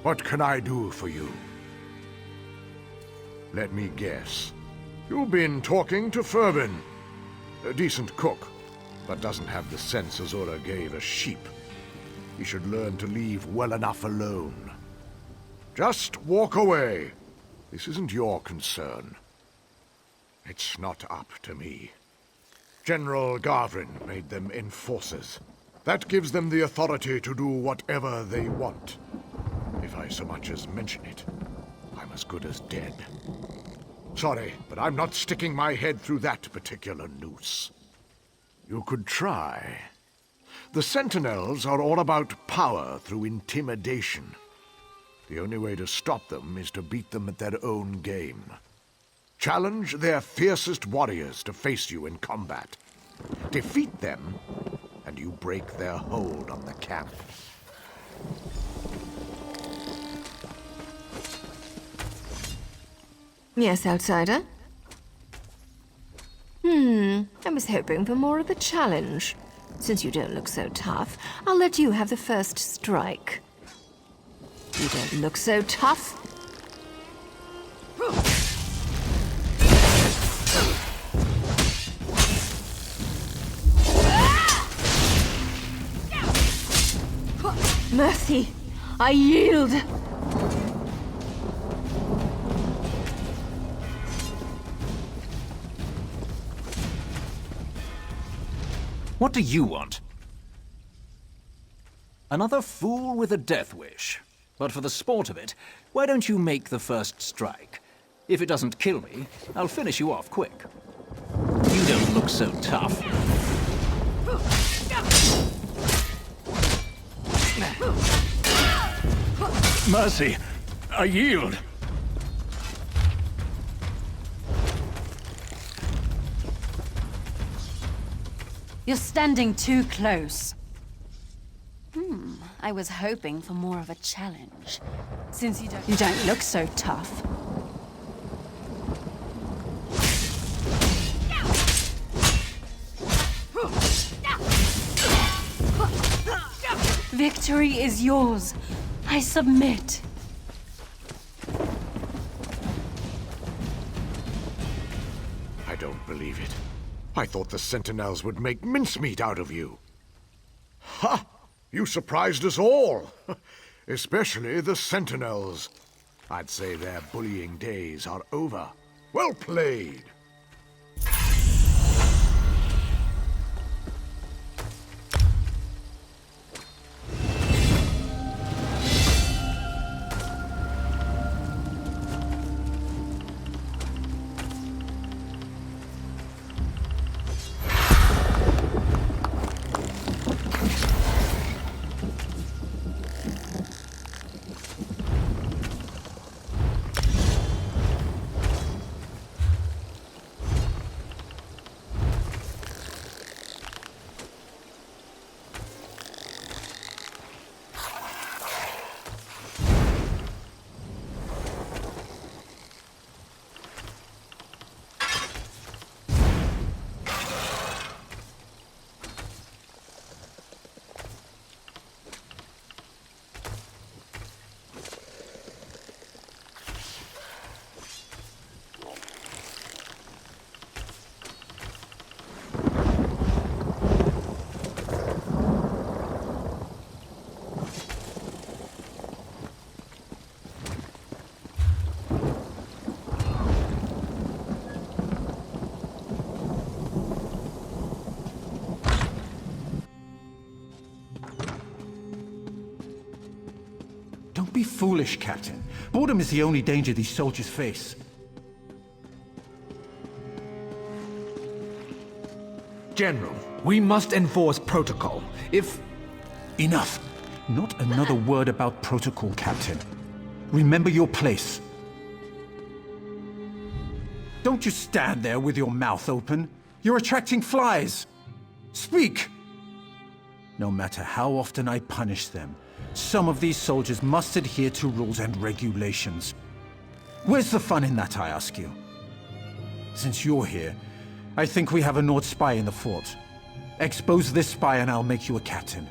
What can I do for you? Let me guess. You've been talking to Furbin. A decent cook, but doesn't have the sense Azura gave a sheep. He should learn to leave well enough alone. Just walk away. This isn't your concern. It's not up to me. General Garvin made them enforcers. That gives them the authority to do whatever they want. If I so much as mention it, I'm as good as dead. Sorry, but I'm not sticking my head through that particular noose. You could try. The Sentinels are all about power through intimidation. The only way to stop them is to beat them at their own game. Challenge their fiercest warriors to face you in combat. Defeat them, and you break their hold on the camp. Yes, outsider? I was hoping for more of a challenge. Since you don't look so tough, I'll let you have the first strike. You don't look so tough. Mercy! I yield! What do you want? Another fool with a death wish. But for the sport of it, why don't you make the first strike? If it doesn't kill me, I'll finish you off quick. You don't look so tough. Mercy, I yield. You're standing too close. I was hoping for more of a challenge. Since you don't look so tough. Victory is yours. I submit. I don't believe it. I thought the Sentinels would make mincemeat out of you. Ha! You surprised us all. Especially the Sentinels. I'd say their bullying days are over. Well played. Don't be foolish, Captain. Boredom is the only danger these soldiers face. General, we must enforce protocol. Enough. Not another word about protocol, Captain. Remember your place. Don't just stand there with your mouth open. You're attracting flies. Speak! No matter how often I punish them, some of these soldiers must adhere to rules and regulations. Where's the fun in that, I ask you? Since you're here, I think we have a Nord spy in the fort. Expose this spy and I'll make you a captain.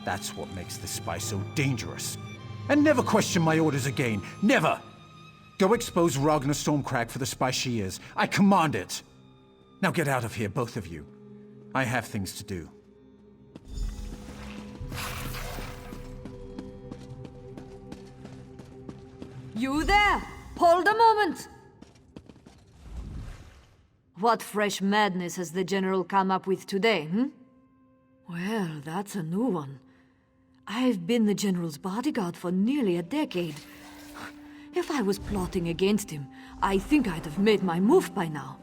That's what makes this spy so dangerous. And never question my orders again. Never! Go expose Ragnar Stormcrag for the spy she is. I command it! Now get out of here, both of you. I have things to do. You there! Hold a moment! What fresh madness has the General come up with today, Well, that's a new one. I've been the General's bodyguard for nearly a decade. If I was plotting against him, I think I'd have made my move by now.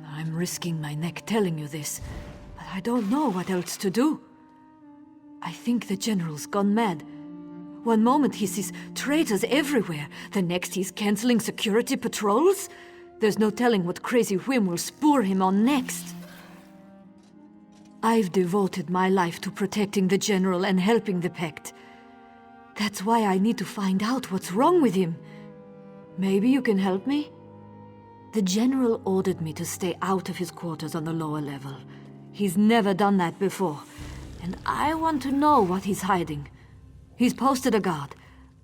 I'm risking my neck telling you this, but I don't know what else to do. I think the General's gone mad. One moment he sees traitors everywhere, the next he's canceling security patrols. There's no telling what crazy whim will spur him on next. I've devoted my life to protecting the General and helping the Pact. That's why I need to find out what's wrong with him. Maybe you can help me? The General ordered me to stay out of his quarters on the lower level. He's never done that before, and I want to know what he's hiding. He's posted a guard,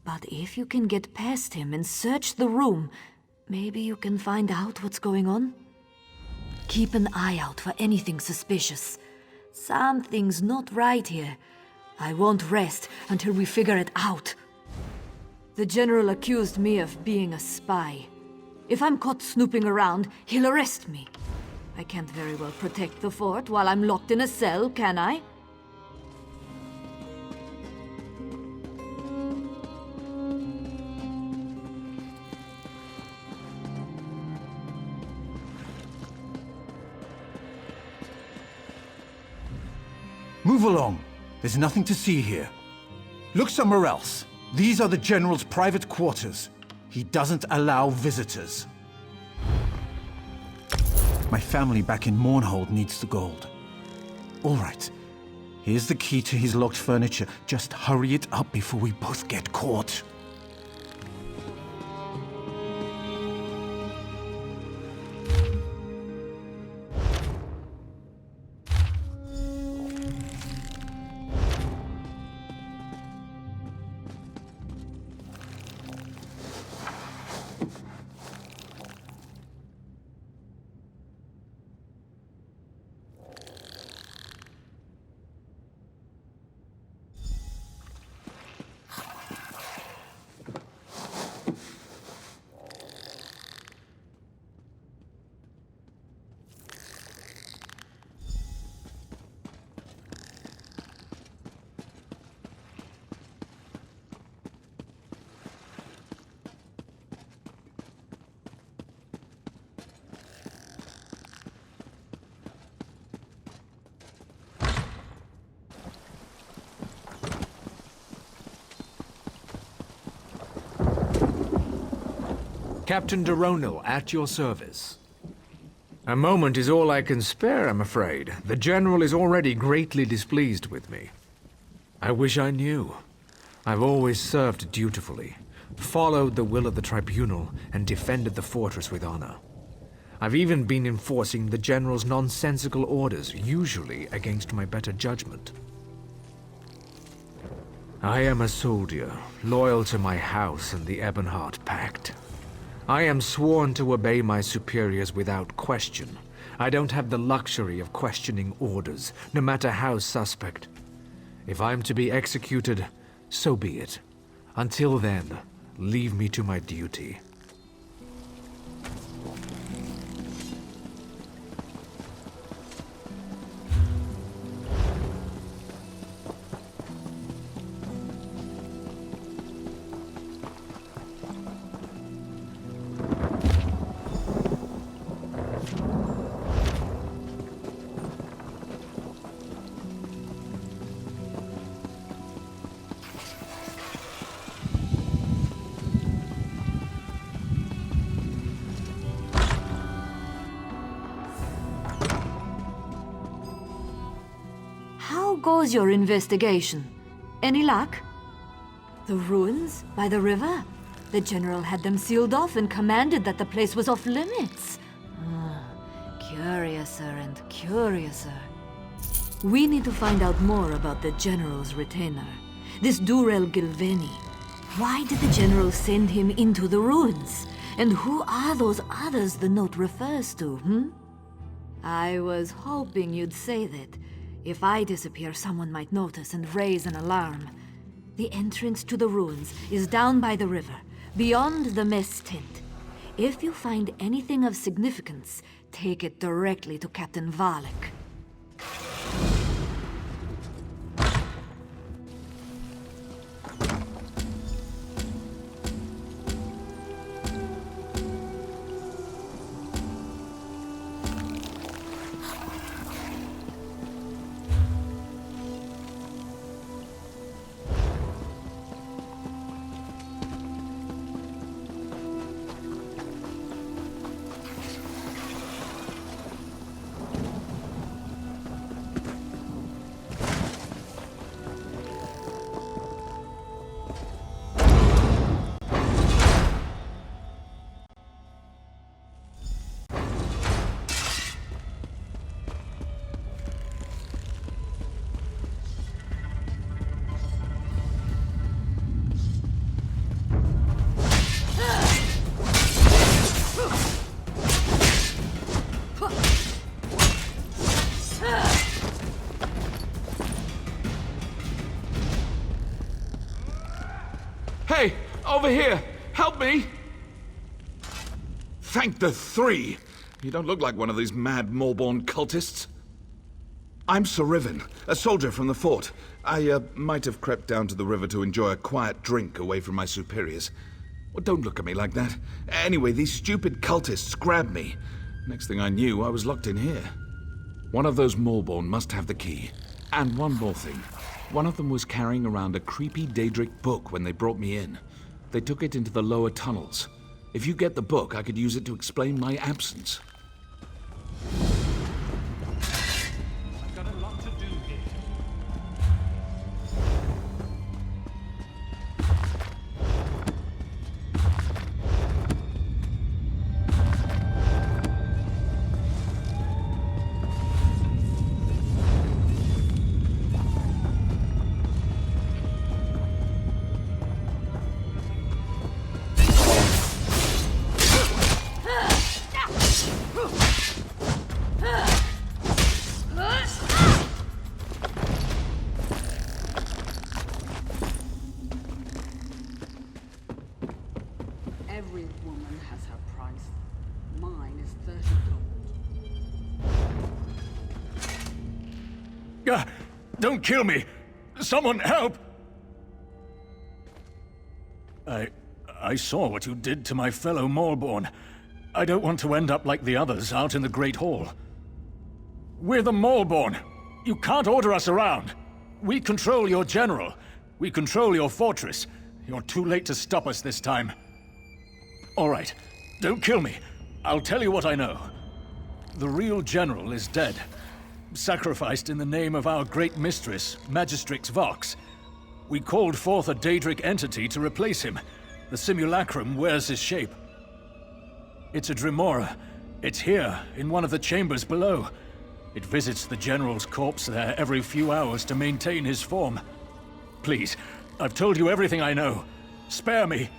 but if you can get past him and search the room, maybe you can find out what's going on? Keep an eye out for anything suspicious. Something's not right here. I won't rest until we figure it out. The General accused me of being a spy. If I'm caught snooping around, he'll arrest me. I can't very well protect the fort while I'm locked in a cell, can I? Move along. There's nothing to see here. Look somewhere else. These are the General's private quarters. He doesn't allow visitors. My family back in Mournhold needs the gold. All right. Here's the key to his locked furniture. Just hurry it up before we both get caught. Captain Deronil, at your service. A moment is all I can spare, I'm afraid. The General is already greatly displeased with me. I wish I knew. I've always served dutifully, followed the will of the Tribunal, and defended the fortress with honor. I've even been enforcing the General's nonsensical orders, usually against my better judgment. I am a soldier, loyal to my house and the Ebonheart Pact. I am sworn to obey my superiors without question. I don't have the luxury of questioning orders, no matter how suspect. If I'm to be executed, so be it. Until then, leave me to my duty. How goes your investigation? Any luck? The ruins by the river? The General had them sealed off and commanded that the place was off limits. Curiouser and curiouser. We need to find out more about the General's retainer, this Durel Gilveni. Why did the general send him into the ruins? And who are those others the note refers to, I was hoping you'd say that. If I disappear, someone might notice and raise an alarm. The entrance to the ruins is down by the river, beyond the mess tent. If you find anything of significance, take it directly to Captain Valek. Hey, over here! Help me! Thank the three! You don't look like one of these mad Morborn cultists. I'm Sir Riven, a soldier from the fort. I might have crept down to the river to enjoy a quiet drink away from my superiors. Well, don't look at me like that. Anyway, these stupid cultists grabbed me. Next thing I knew, I was locked in here. One of those Morborn must have the key. And one more thing. One of them was carrying around a creepy Daedric book when they brought me in. They took it into the lower tunnels. If you get the book, I could use it to explain my absence. I've got a lot to do here. Every woman has her price. Mine is 30 gold. Don't kill me! Someone help! I saw what you did to my fellow Morborn. I don't want to end up like the others out in the Great Hall. We're the Morborn. You can't order us around. We control your general. We control your fortress. You're too late to stop us this time. All right, don't kill me. I'll tell you what I know. The real general is dead. Sacrificed in the name of our great mistress, Magistrix Vox. We called forth a Daedric entity to replace him. The simulacrum wears his shape. It's a Dremora. It's here, in one of the chambers below. It visits the general's corpse there every few hours to maintain his form. Please, I've told you everything I know. Spare me.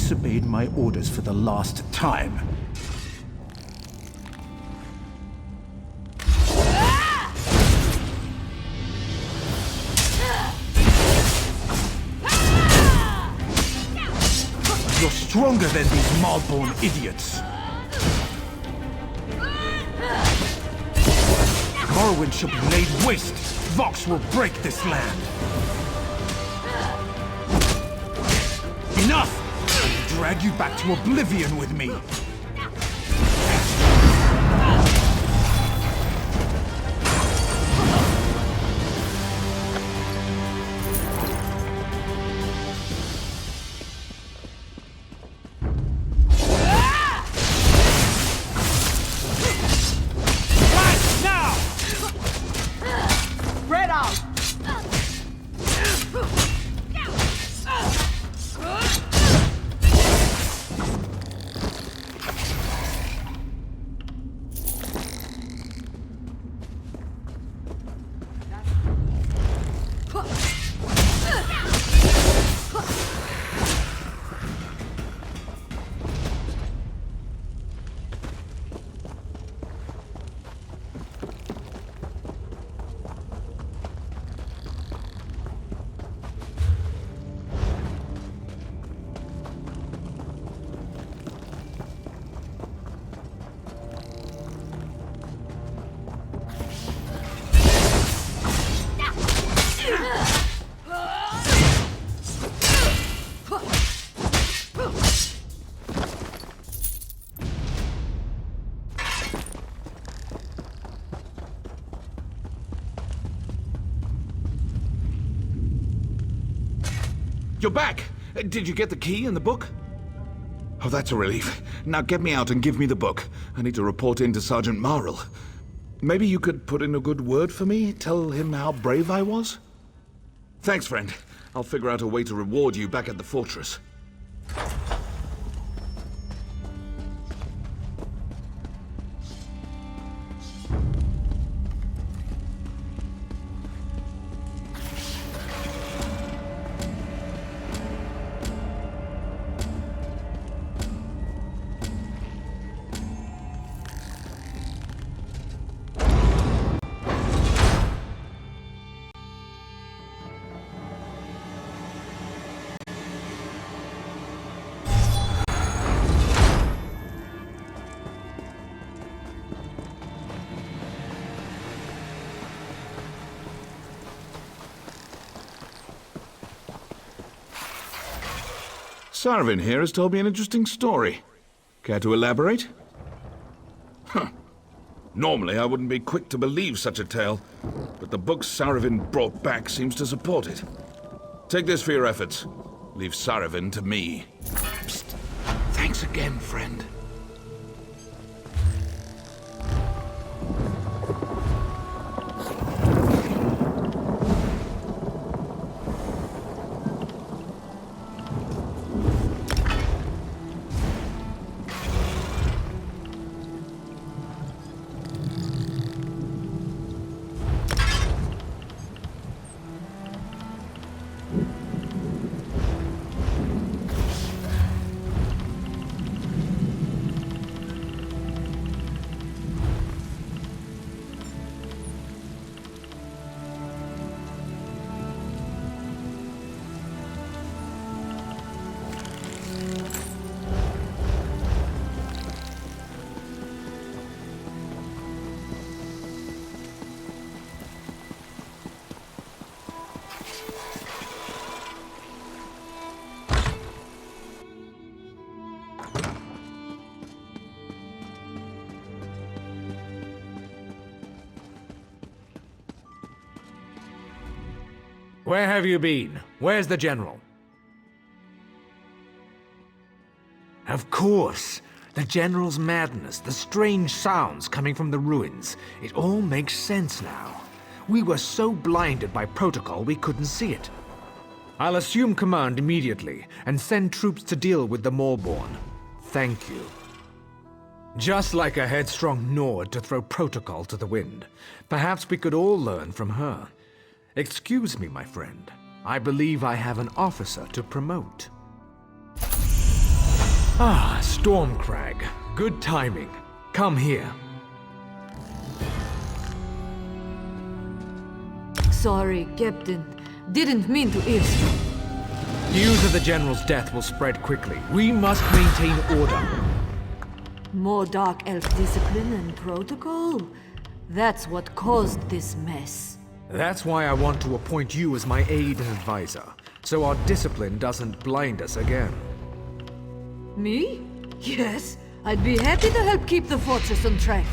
disobeyed my orders for the last time. You're stronger than these Malborn idiots. Morrowind shall be laid waste. Vox will break this land. Enough! I will drag you back to oblivion with me. You're back! Did you get the key and the book? Oh, that's a relief. Now get me out and give me the book. I need to report in to Sergeant Marl. Maybe you could put in a good word for me? Tell him how brave I was? Thanks, friend. I'll figure out a way to reward you back at the fortress. Sarvin here has told me an interesting story. Care to elaborate? Huh. Normally I wouldn't be quick to believe such a tale, but the book Sarvin brought back seems to support it. Take this for your efforts. Leave Sarvin to me. Psst. Thanks again, friend. Where have you been? Where's the General? Of course! The General's madness, the strange sounds coming from the ruins. It all makes sense now. We were so blinded by protocol we couldn't see it. I'll assume command immediately and send troops to deal with the Malborn. Thank you. Just like a headstrong Nord to throw protocol to the wind. Perhaps we could all learn from her. Excuse me, my friend. I believe I have an officer to promote. Ah, Stormcrag. Good timing. Come here. Sorry, Captain. Didn't mean to eavesdrop. News of the General's death will spread quickly. We must maintain order. More Dark Elf discipline and protocol? That's what caused this mess. That's why I want to appoint you as my aide and advisor, so our discipline doesn't blind us again. Me? Yes, I'd be happy to help keep the fortress on track.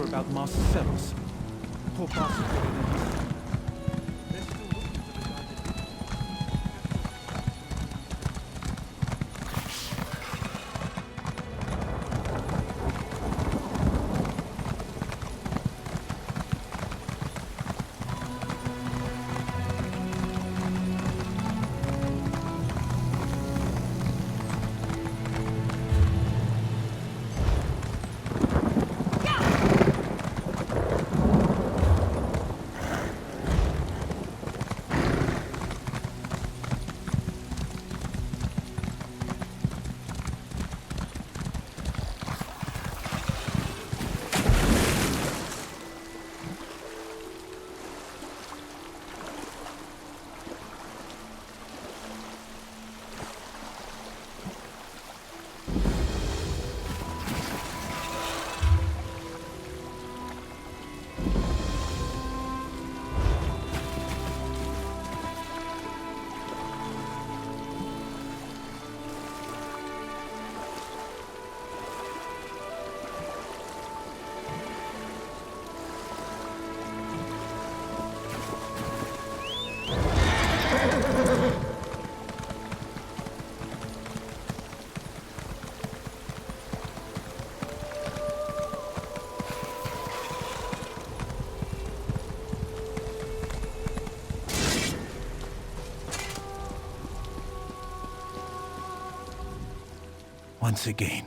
About Marcellus. Poor bastard. They're still looking for the guy that... Once again,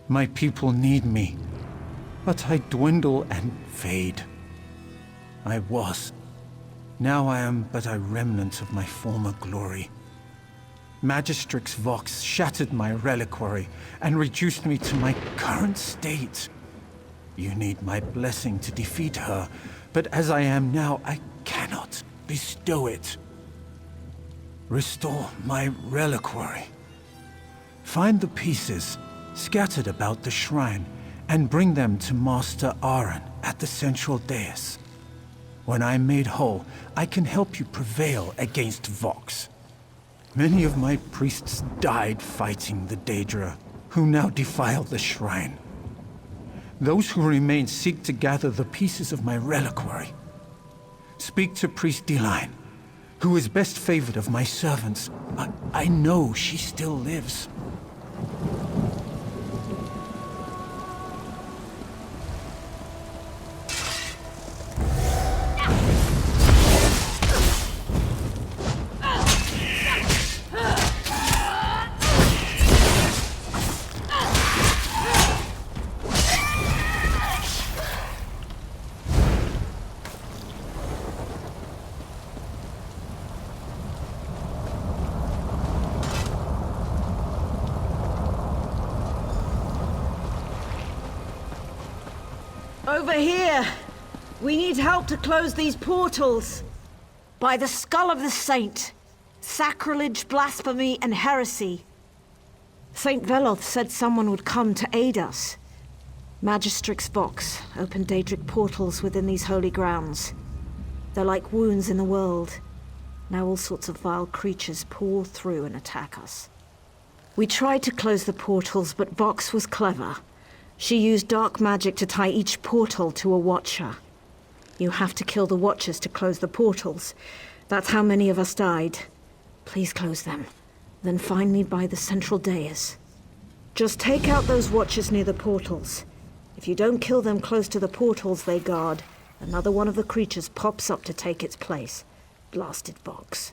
my people need me, but I dwindle and fade. I was. Now I am but a remnant of my former glory. Magistrix Vox shattered my reliquary and reduced me to my current state. You need my blessing to defeat her, but as I am now, I cannot bestow it. Restore my reliquary. Find the pieces scattered about the shrine and bring them to Master Aaron at the central dais. When I'm made whole, I can help you prevail against Vox. Many of my priests died fighting the Daedra, who now defile the shrine. Those who remain seek to gather the pieces of my reliquary. Speak to Priest Deline, who is best favored of my servants. I know she still lives. Over here! We need help to close these portals. By the skull of the saint. Sacrilege, blasphemy, and heresy. Saint Veloth said someone would come to aid us. Magistrix Vox opened Daedric portals within these holy grounds. They're like wounds in the world. Now all sorts of vile creatures pour through and attack us. We tried to close the portals, but Vox was clever. She used dark magic to tie each portal to a watcher. You have to kill the watchers to close the portals. That's how many of us died. Please close them. Then find me by the central dais. Just take out those watchers near the portals. If you don't kill them close to the portals they guard, another one of the creatures pops up to take its place. Blasted Vox.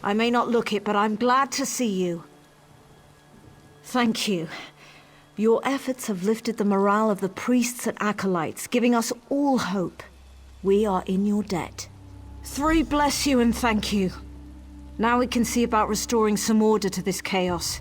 I may not look it, but I'm glad to see you. Thank you. Your efforts have lifted the morale of the priests and acolytes, giving us all hope. We are in your debt. 3 bless you and thank you. Now we can see about restoring some order to this chaos.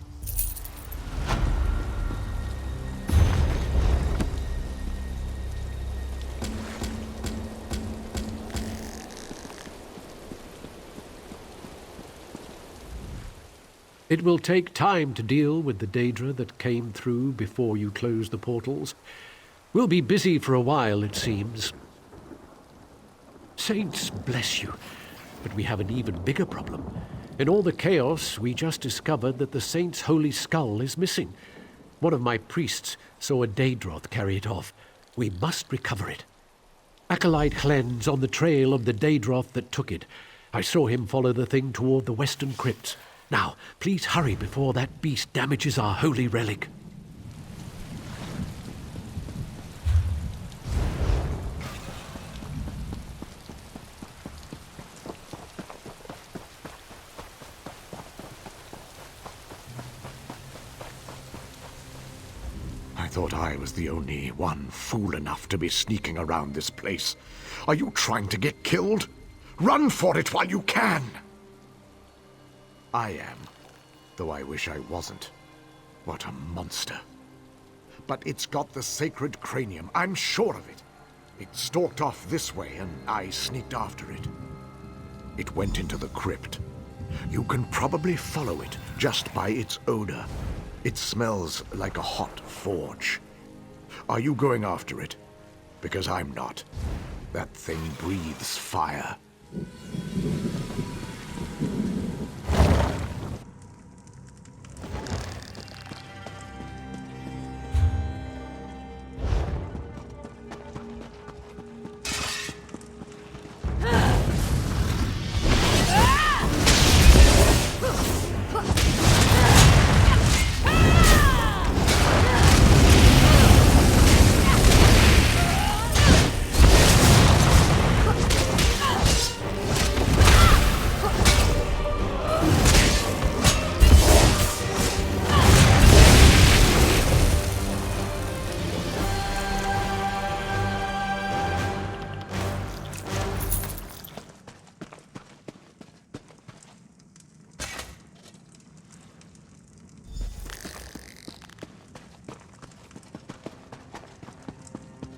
It will take time to deal with the Daedra that came through before you closed the portals. We'll be busy for a while, it seems. Saints bless you, but we have an even bigger problem. In all the chaos, we just discovered that the Saint's holy skull is missing. One of my priests saw a Daedroth carry it off. We must recover it. Acolyte Hlen's on the trail of the Daedroth that took it. I saw him follow the thing toward the western crypts. Now, please hurry before that beast damages our holy relic. I thought I was the only one fool enough to be sneaking around this place. Are you trying to get killed? Run for it while you can! I am, though I wish I wasn't. What a monster. But it's got the sacred cranium, I'm sure of it. It stalked off this way, and I sneaked after it. It went into the crypt. You can probably follow it just by its odor. It smells like a hot forge. Are you going after it? Because I'm not. That thing breathes fire.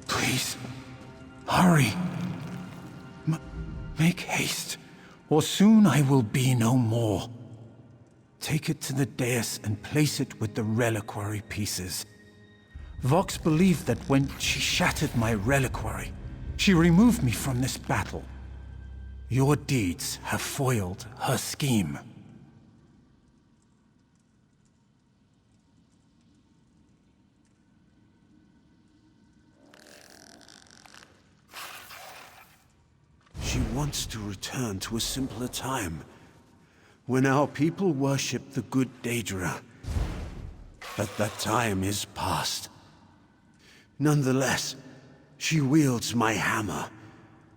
Please, hurry. Make haste, or soon I will be no more. Take it to the dais and place it with the reliquary pieces. Vox believed that when she shattered my reliquary, she removed me from this battle. Your deeds have foiled her scheme. She wants to return to a simpler time, when our people worshipped the good Daedra. But that time is past. Nonetheless, she wields my hammer,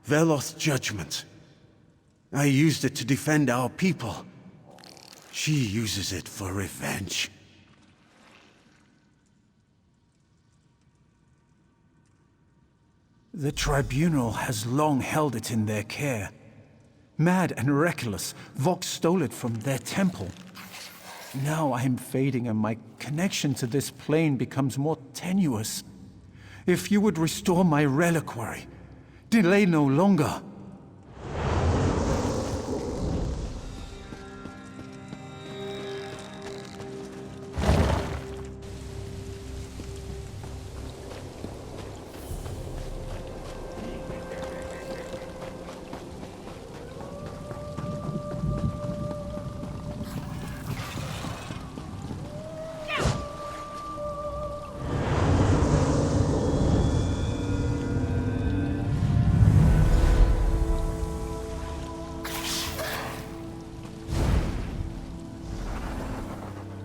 Veloth's judgment. I used it to defend our people. She uses it for revenge. The Tribunal has long held it in their care. Mad and reckless, Vox stole it from their temple. Now I am fading and my connection to this plane becomes more tenuous. If you would restore my reliquary, delay no longer.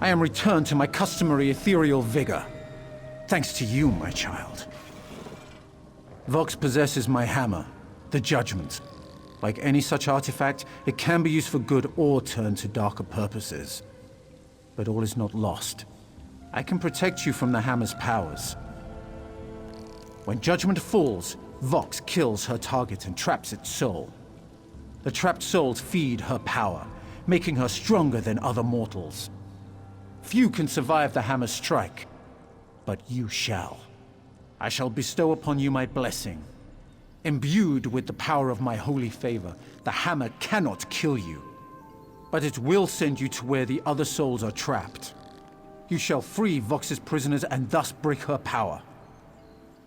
I am returned to my customary ethereal vigor. Thanks to you, my child. Vox possesses my hammer, the Judgment. Like any such artifact, it can be used for good or turned to darker purposes. But all is not lost. I can protect you from the hammer's powers. When judgment falls, Vox kills her target and traps its soul. The trapped souls feed her power, making her stronger than other mortals. Few can survive the hammer's strike, but you shall. I shall bestow upon you my blessing. Imbued with the power of my holy favor, the hammer cannot kill you. But it will send you to where the other souls are trapped. You shall free Vox's prisoners and thus break her power.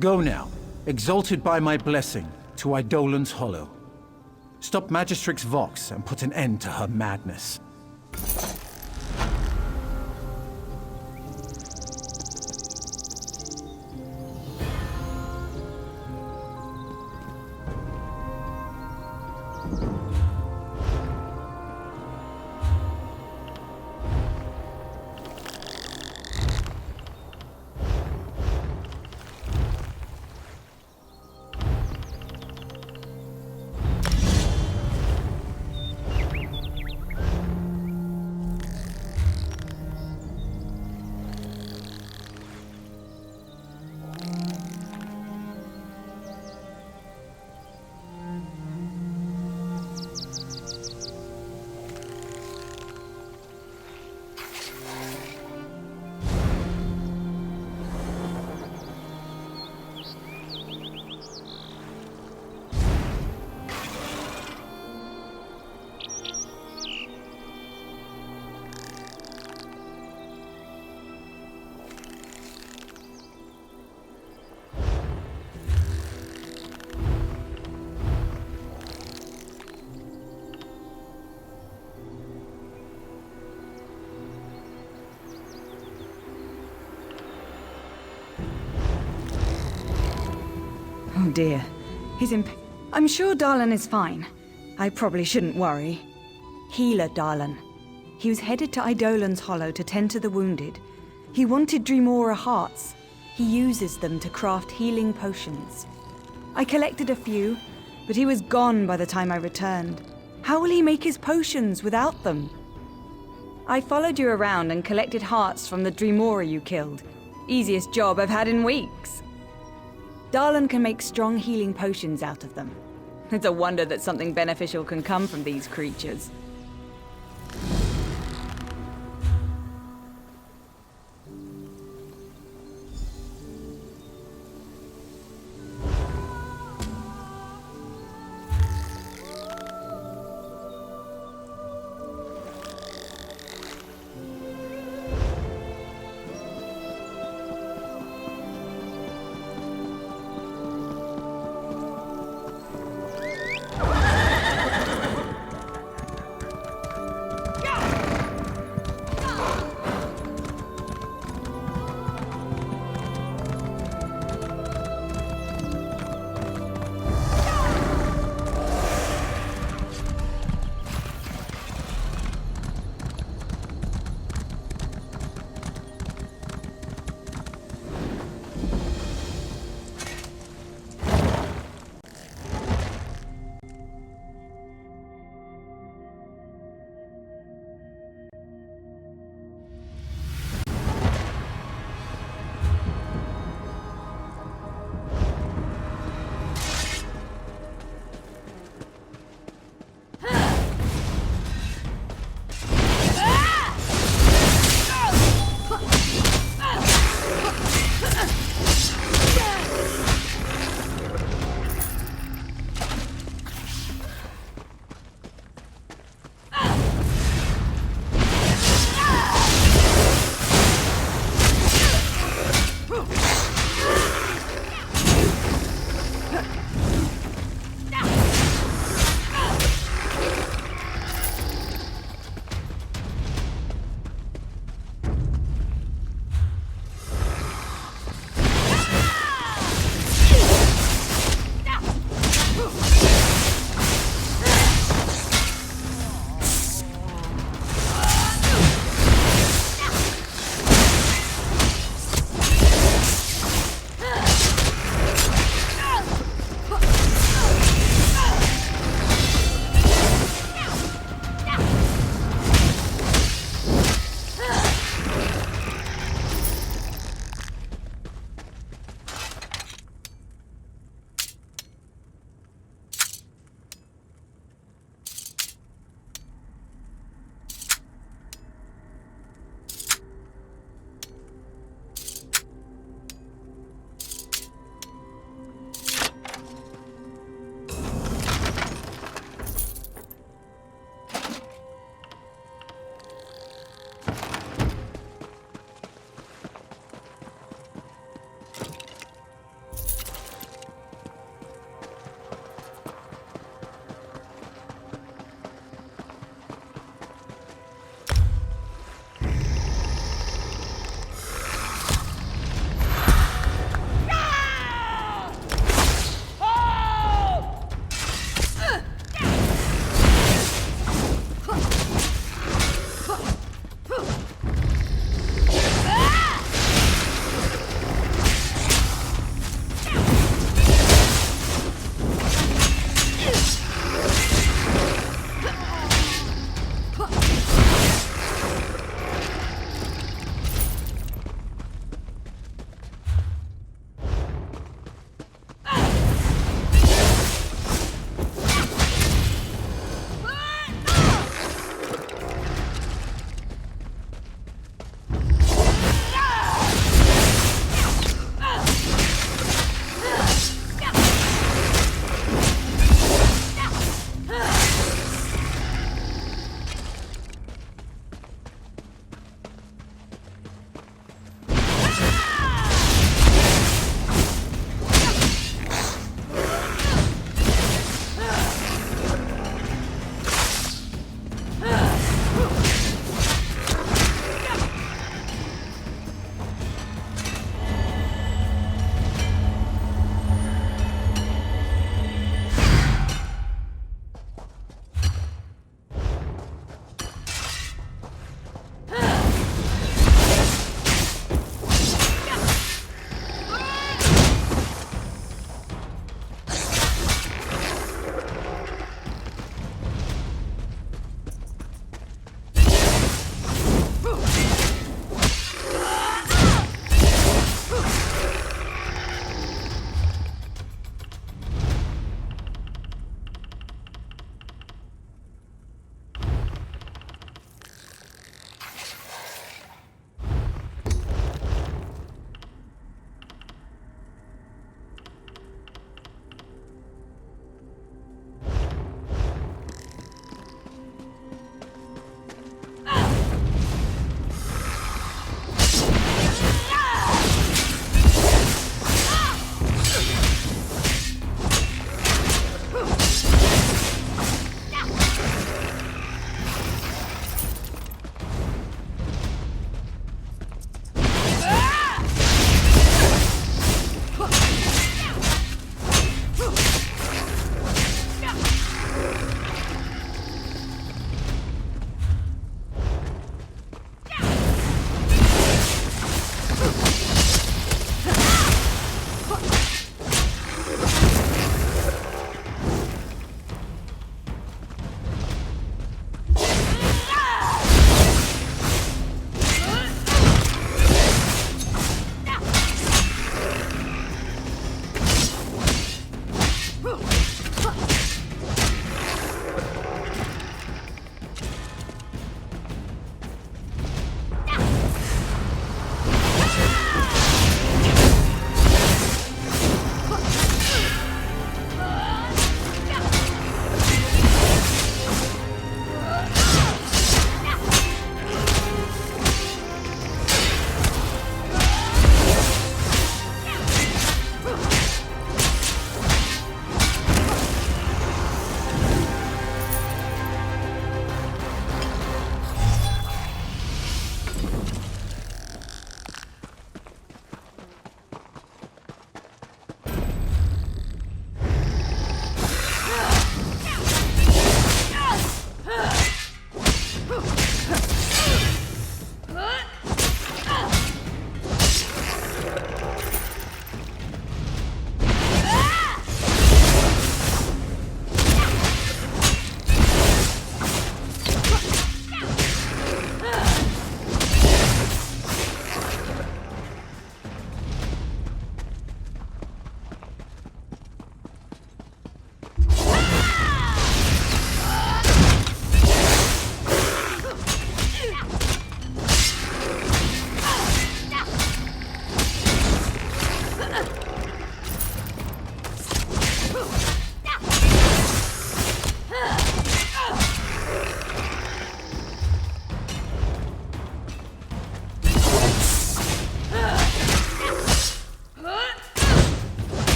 Go now, exalted by my blessing, to Eidolon's Hollow. Stop Magistrix Vox and put an end to her madness. Oh dear. I'm sure Darlan is fine. I probably shouldn't worry. Healer Darlan. He was headed to Eidolon's Hollow to tend to the wounded. He wanted Dreamora hearts. He uses them to craft healing potions. I collected a few, but he was gone by the time I returned. How will he make his potions without them? I followed you around and collected hearts from the Dreamora you killed. Easiest job I've had in weeks. Darlan can make strong healing potions out of them. It's a wonder that something beneficial can come from these creatures.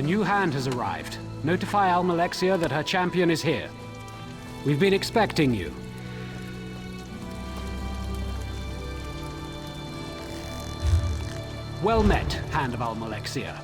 The new hand has arrived. Notify Almalexia that her champion is here. We've been expecting you. Well met, Hand of Almalexia.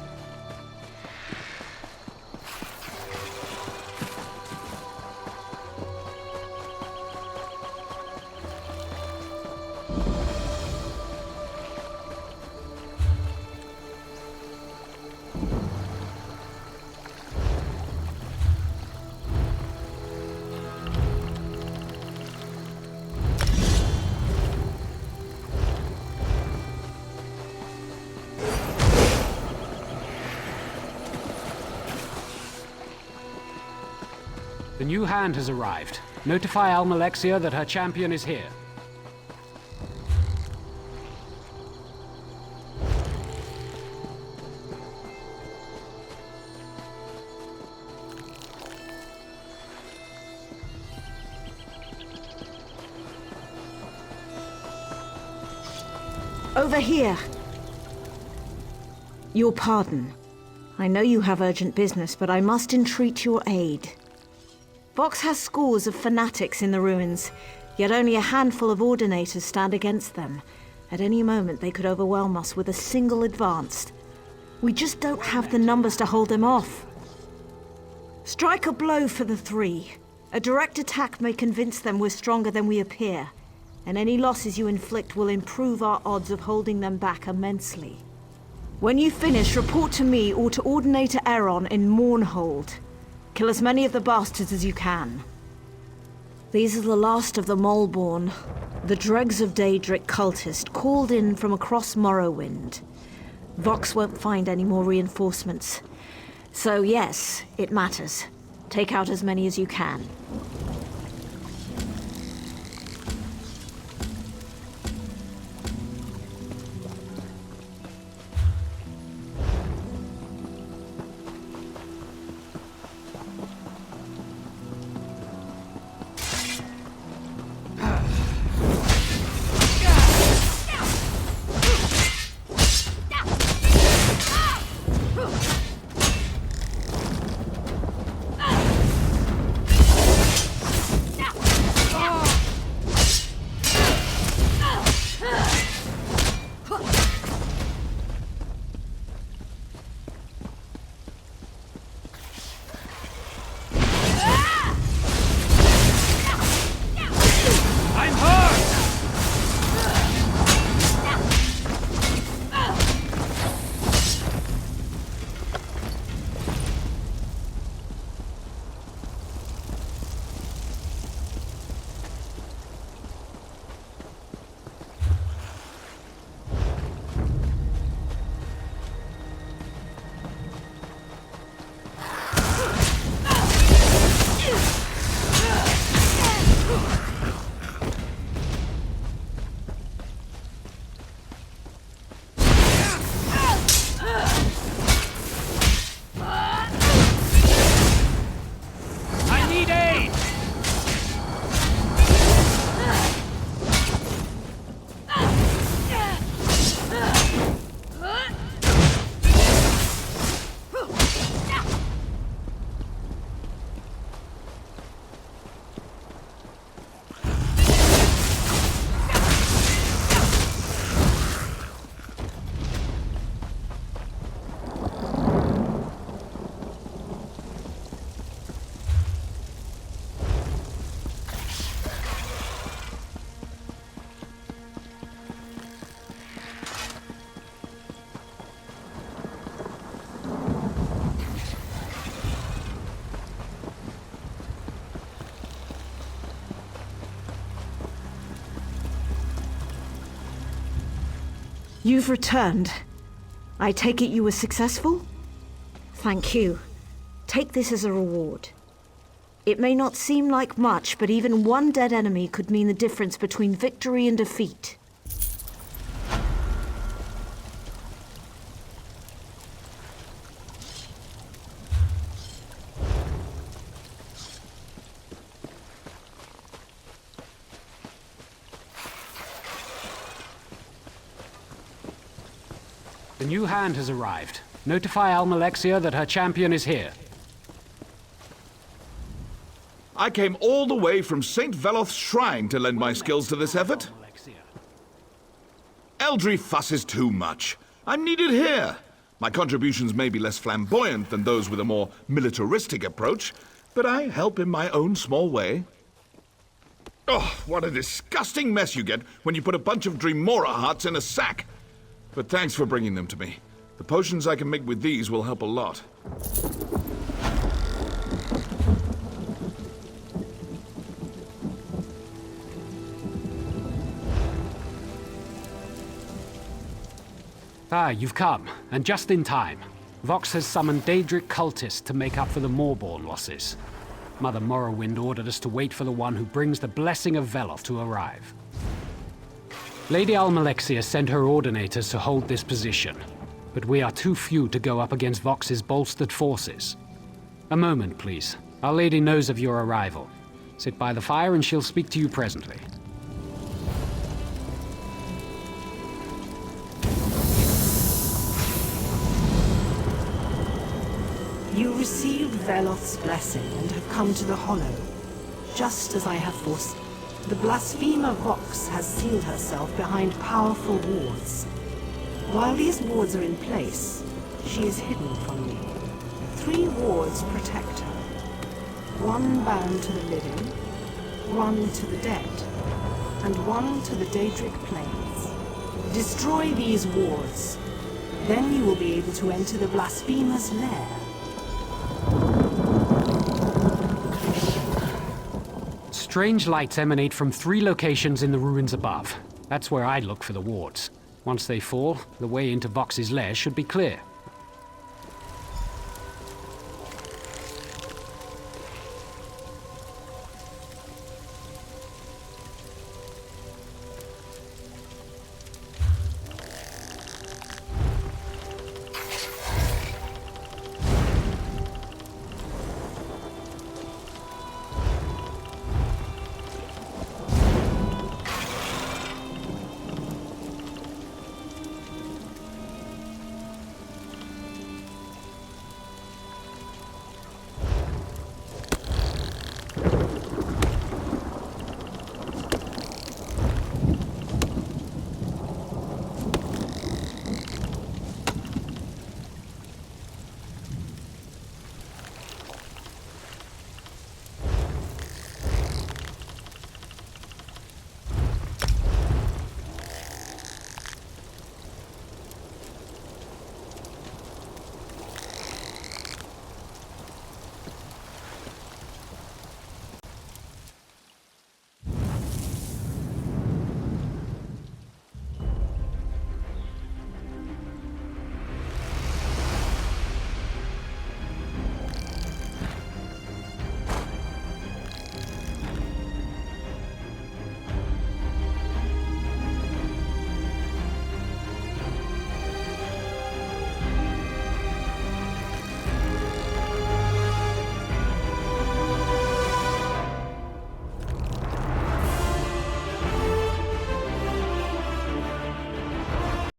The new hand has arrived. Notify Almalexia that her champion is here. Over here. Your pardon. I know you have urgent business, but I must entreat your aid. Vox has scores of fanatics in the ruins, yet only a handful of ordinators stand against them. At any moment, they could overwhelm us with a single advance. We just don't have the numbers to hold them off. Strike a blow for the three. A direct attack may convince them we're stronger than we appear, and any losses you inflict will improve our odds of holding them back immensely. When you finish, report to me or to Ordinator Aeron in Mournhold. Kill as many of the bastards as you can. These are the last of the Moleborn, the dregs of Daedric cultist called in from across Morrowind. Vox won't find any more reinforcements. So yes, it matters. Take out as many as you can. You've returned. I take it you were successful? Thank you. Take this as a reward. It may not seem like much, but even one dead enemy could mean the difference between victory and defeat. The new hand has arrived. Notify Almalexia that her champion is here. I came all the way from St. Veloth's shrine to lend my skills to this effort. Eldry fusses too much. I'm needed here. My contributions may be less flamboyant than those with a more militaristic approach, but I help in my own small way. Oh, what a disgusting mess you get when you put a bunch of Dreamora hearts in a sack. But thanks for bringing them to me. The potions I can make with these will help a lot. Ah, you've come, and just in time. Vox has summoned Daedric cultists to make up for the Moorborn losses. Mother Morrowind ordered us to wait for the one who brings the blessing of Veloth to arrive. Lady Almalexia sent her ordinators to hold this position, but we are too few to go up against Vox's bolstered forces. A moment, please. Our lady knows of your arrival. Sit by the fire and she'll speak to you presently. You received Veloth's blessing and have come to the Hollow, just as I have foreseen. The blasphemer Vox has sealed herself behind powerful wards. While these wards are in place, she is hidden from me. 3 wards protect her. 1 bound to the living, 1 to the dead, and 1 to the Daedric plains. Destroy these wards. Then you will be able to enter the blasphemer's lair. Strange lights emanate from 3 locations in the ruins above. That's where I'd look for the wards. Once they fall, the way into Vox's lair should be clear.